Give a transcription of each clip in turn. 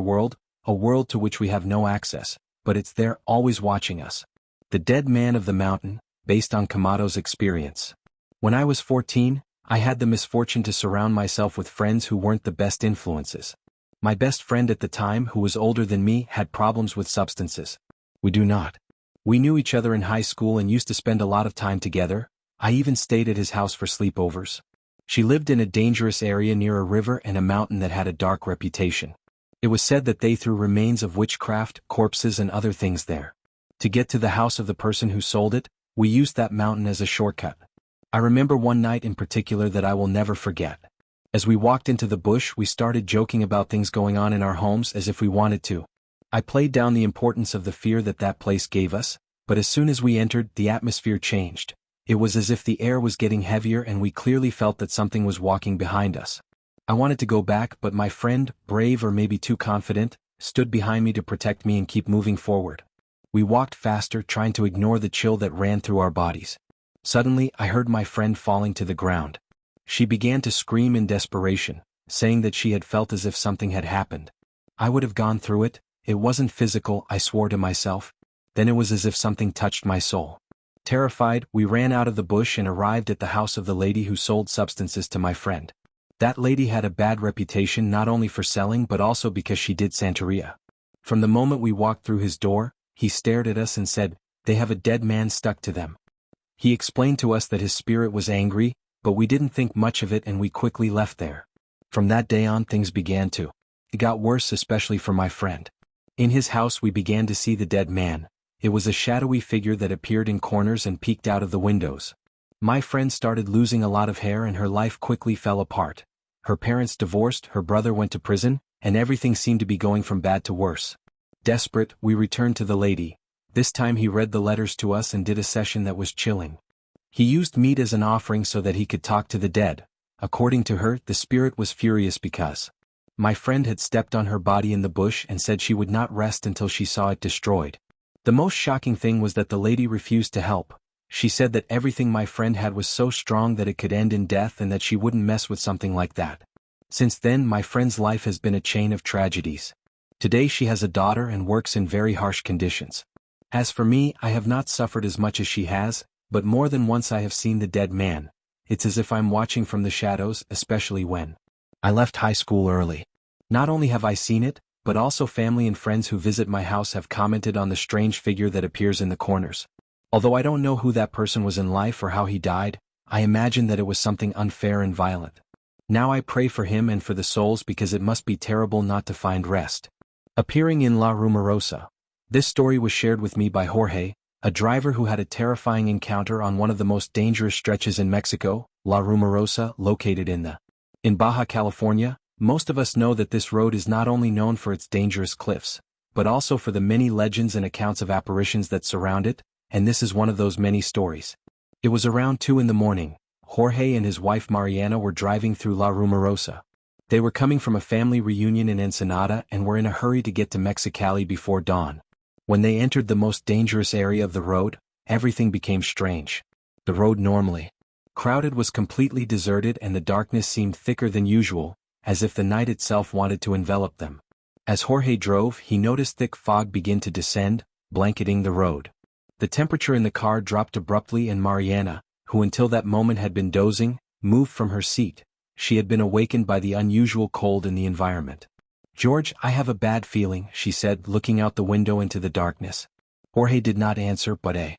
world, a world to which we have no access, but it's there, always watching us. The Dead Man of the Mountain, based on Kamado's experience. When I was 14, I had the misfortune to surround myself with friends who weren't the best influences. My best friend at the time, who was older than me, had problems with substances. We do not. We knew each other in high school and used to spend a lot of time together. I even stayed at his house for sleepovers. She lived in a dangerous area near a river and a mountain that had a dark reputation. It was said that they threw remains of witchcraft, corpses and other things there. To get to the house of the person who sold it, we used that mountain as a shortcut. I remember one night in particular that I will never forget. As we walked into the bush, we started joking about things going on in our homes as if we wanted to. I played down the importance of the fear that place gave us, but as soon as we entered, the atmosphere changed. It was as if the air was getting heavier and we clearly felt that something was walking behind us. I wanted to go back, but my friend, brave or maybe too confident, stood behind me to protect me and keep moving forward. We walked faster, trying to ignore the chill that ran through our bodies. Suddenly, I heard my friend falling to the ground. She began to scream in desperation, saying that she had felt as if something had happened. I would have gone through it. It wasn't physical, I swore to myself. Then it was as if something touched my soul. Terrified, we ran out of the bush and arrived at the house of the lady who sold substances to my friend. That lady had a bad reputation not only for selling but also because she did Santeria. From the moment we walked through his door, he stared at us and said, "They have a dead man stuck to them." He explained to us that his spirit was angry, but we didn't think much of it and we quickly left there. From that day on, things began to. It got worse, especially for my friend. In his house we began to see the dead man. It was a shadowy figure that appeared in corners and peeked out of the windows. My friend started losing a lot of hair and her life quickly fell apart. Her parents divorced, her brother went to prison, and everything seemed to be going from bad to worse. Desperate, we returned to the lady. This time he read the letters to us and did a session that was chilling. He used meat as an offering so that he could talk to the dead. According to her, the spirit was furious because my friend had stepped on her body in the bush and said she would not rest until she saw it destroyed. The most shocking thing was that the lady refused to help. She said that everything my friend had was so strong that it could end in death and that she wouldn't mess with something like that. Since then, my friend's life has been a chain of tragedies. Today she has a daughter and works in very harsh conditions. As for me, I have not suffered as much as she has, but more than once I have seen the dead man. It's as if I'm watching from the shadows, especially when I left high school early. Not only have I seen it, but also family and friends who visit my house have commented on the strange figure that appears in the corners. Although I don't know who that person was in life or how he died, I imagine that it was something unfair and violent. Now I pray for him and for the souls because it must be terrible not to find rest. Appearing in La Rumorosa. This story was shared with me by Jorge, a driver who had a terrifying encounter on one of the most dangerous stretches in Mexico, La Rumorosa, located in Baja California. Most of us know that this road is not only known for its dangerous cliffs, but also for the many legends and accounts of apparitions that surround it, and this is one of those many stories. It was around 2 in the morning. Jorge and his wife Mariana were driving through La Rumorosa. They were coming from a family reunion in Ensenada and were in a hurry to get to Mexicali before dawn. When they entered the most dangerous area of the road, everything became strange. The road, normally crowded, was completely deserted and the darkness seemed thicker than usual, as if the night itself wanted to envelop them. As Jorge drove, he noticed thick fog begin to descend, blanketing the road. The temperature in the car dropped abruptly and Mariana, who until that moment had been dozing, moved from her seat. She had been awakened by the unusual cold in the environment. "George, I have a bad feeling," she said, looking out the window into the darkness. Jorge did not answer, but a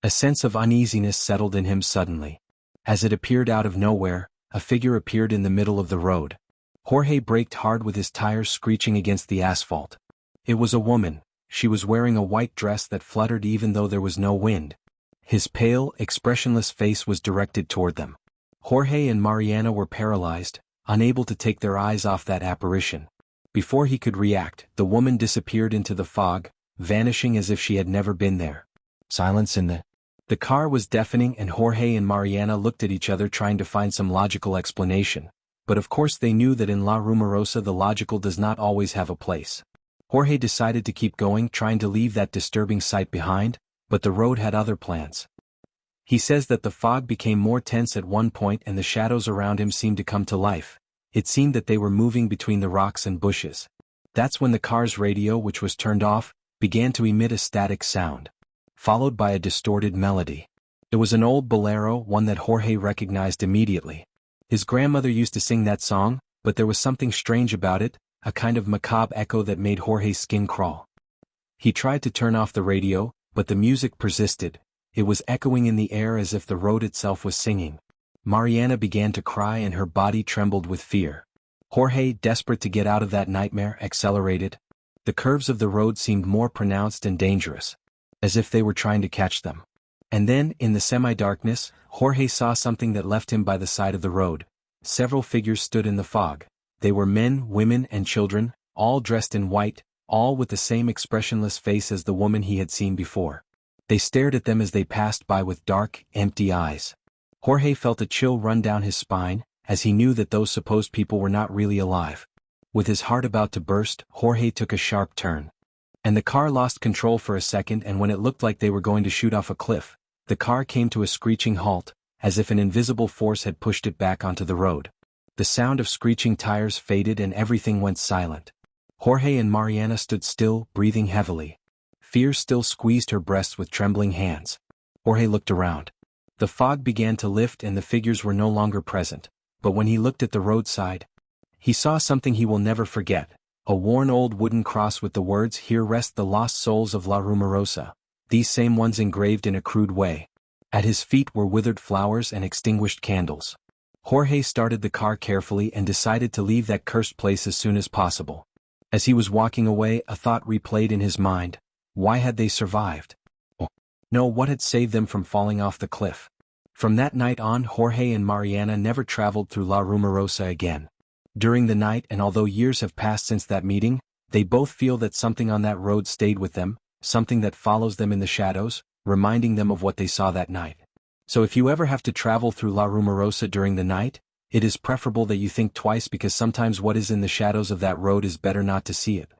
sense of uneasiness settled in him suddenly. As it appeared out of nowhere, a figure appeared in the middle of the road. Jorge braked hard with his tires screeching against the asphalt. It was a woman. She was wearing a white dress that fluttered even though there was no wind. His pale, expressionless face was directed toward them. Jorge and Mariana were paralyzed, unable to take their eyes off that apparition. Before he could react, the woman disappeared into the fog, vanishing as if she had never been there. Silence in the car was deafening and Jorge and Mariana looked at each other trying to find some logical explanation. But of course they knew that in La Rumorosa the logical does not always have a place. Jorge decided to keep going, trying to leave that disturbing sight behind, but the road had other plans. He says that the fog became more tense at one point and the shadows around him seemed to come to life. It seemed that they were moving between the rocks and bushes. That's when the car's radio, which was turned off, began to emit a static sound, followed by a distorted melody. It was an old bolero, one that Jorge recognized immediately. His grandmother used to sing that song, but there was something strange about it, a kind of macabre echo that made Jorge's skin crawl. He tried to turn off the radio, but the music persisted. It was echoing in the air as if the road itself was singing. Mariana began to cry and her body trembled with fear. Jorge, desperate to get out of that nightmare, accelerated. The curves of the road seemed more pronounced and dangerous, as if they were trying to catch them. And then, in the semi-darkness, Jorge saw something that left him by the side of the road. Several figures stood in the fog. They were men, women, and children, all dressed in white, all with the same expressionless face as the woman he had seen before. They stared at them as they passed by with dark, empty eyes. Jorge felt a chill run down his spine, as he knew that those supposed people were not really alive. With his heart about to burst, Jorge took a sharp turn. And the car lost control for a second, and when it looked like they were going to shoot off a cliff, the car came to a screeching halt, as if an invisible force had pushed it back onto the road. The sound of screeching tires faded and everything went silent. Jorge and Mariana stood still, breathing heavily. Fear still squeezed her breasts with trembling hands. Jorge looked around. The fog began to lift and the figures were no longer present, but when he looked at the roadside, he saw something he will never forget, a worn old wooden cross with the words, "Here rest the lost souls of La Rumorosa," these same ones engraved in a crude way. At his feet were withered flowers and extinguished candles. Jorge started the car carefully and decided to leave that cursed place as soon as possible. As he was walking away, a thought replayed in his mind. Why had they survived? No, what had saved them from falling off the cliff? From that night on, Jorge and Mariana never traveled through La Rumorosa again. During the night, and although years have passed since that meeting, they both feel that something on that road stayed with them, something that follows them in the shadows, reminding them of what they saw that night. So if you ever have to travel through La Rumorosa during the night, it is preferable that you think twice, because sometimes what is in the shadows of that road is better not to see it.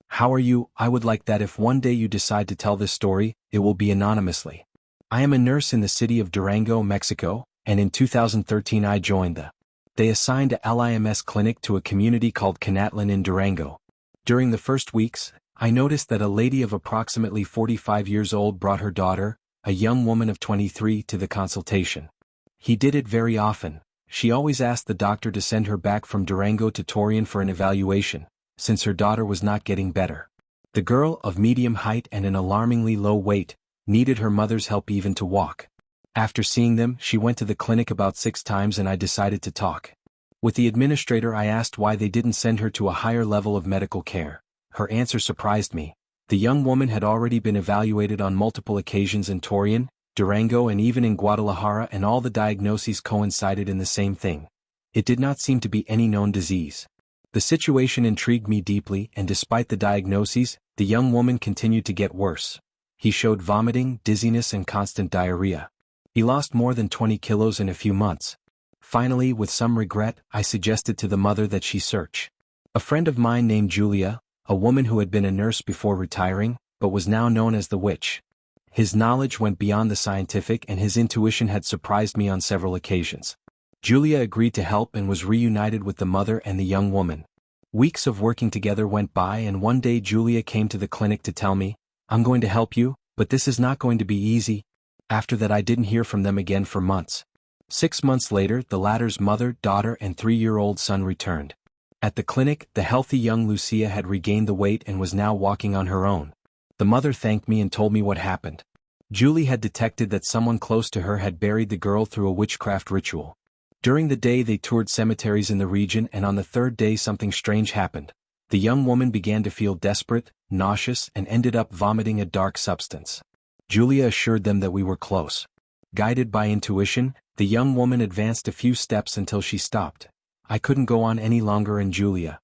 How are you? I would like that if one day you decide to tell this story, it will be anonymously. I am a nurse in the city of Durango, Mexico, and in 2013 I joined They assigned a LIMS clinic to a community called Canatlan in Durango. During the first weeks, I noticed that a lady of approximately 45 years old brought her daughter, a young woman of 23, to the consultation. He did it very often. She always asked the doctor to send her back from Durango to Torreon for an evaluation, since her daughter was not getting better. The girl, of medium height and an alarmingly low weight, needed her mother's help even to walk. After seeing them, she went to the clinic about 6 times and I decided to talk. With the administrator, I asked why they didn't send her to a higher level of medical care. Her answer surprised me. The young woman had already been evaluated on multiple occasions in Torreon, Durango, and even in Guadalajara, and all the diagnoses coincided in the same thing. It did not seem to be any known disease. The situation intrigued me deeply, and despite the diagnoses, the young woman continued to get worse. He showed vomiting, dizziness, and constant diarrhea. He lost more than 20 kilos in a few months. Finally, with some regret, I suggested to the mother that she search. A friend of mine named Julia, a woman who had been a nurse before retiring, but was now known as the witch. His knowledge went beyond the scientific and his intuition had surprised me on several occasions. Julia agreed to help and was reunited with the mother and the young woman. Weeks of working together went by and one day Julia came to the clinic to tell me, "I'm going to help you, but this is not going to be easy." After that I didn't hear from them again for months. 6 months later, the latter's mother, daughter, and 3-year-old son returned. At the clinic, the healthy young Lucia had regained the weight and was now walking on her own. The mother thanked me and told me what happened. Julie had detected that someone close to her had buried the girl through a witchcraft ritual. During the day they toured cemeteries in the region, and on the 3rd day something strange happened. The young woman began to feel desperate, nauseous, and ended up vomiting a dark substance. Julia assured them that we were close. Guided by intuition, the young woman advanced a few steps until she stopped. I couldn't go on any longer, and Julia.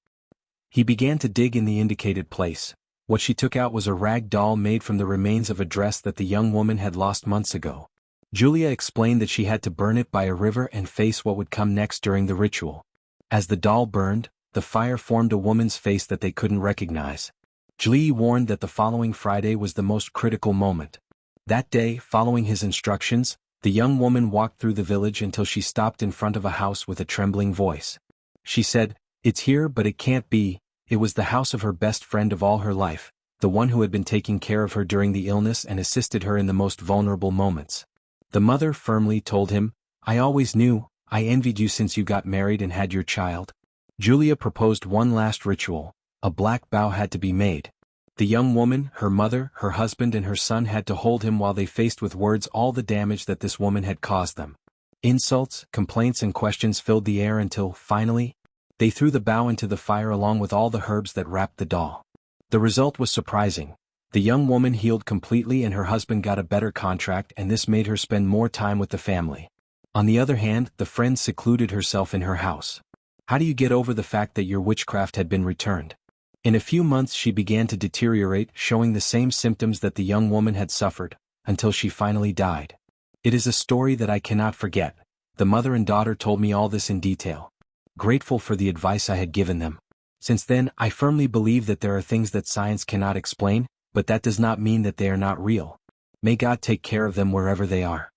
He began to dig in the indicated place. What she took out was a rag doll made from the remains of a dress that the young woman had lost months ago. Julia explained that she had to burn it by a river and face what would come next during the ritual. As the doll burned, the fire formed a woman's face that they couldn't recognize. Julia warned that the following Friday was the most critical moment. That day, following his instructions, the young woman walked through the village until she stopped in front of a house with a trembling voice. She said, "It's here, but it can't be. It was the house of her best friend of all her life, the one who had been taking care of her during the illness and assisted her in the most vulnerable moments. The mother firmly told him, "I always knew, I envied you since you got married and had your child." Julia proposed one last ritual. A black vow had to be made. The young woman, her mother, her husband and her son had to hold him while they faced with words all the damage that this woman had caused them. Insults, complaints and questions filled the air until, finally, they threw the bow into the fire along with all the herbs that wrapped the doll. The result was surprising. The young woman healed completely and her husband got a better contract, and this made her spend more time with the family. On the other hand, the friend secluded herself in her house. How do you get over the fact that your witchcraft had been returned? In a few months she began to deteriorate, showing the same symptoms that the young woman had suffered, until she finally died. It is a story that I cannot forget. The mother and daughter told me all this in detail. Grateful for the advice I had given them. Since then, I firmly believe that there are things that science cannot explain, but that does not mean that they are not real. May God take care of them wherever they are.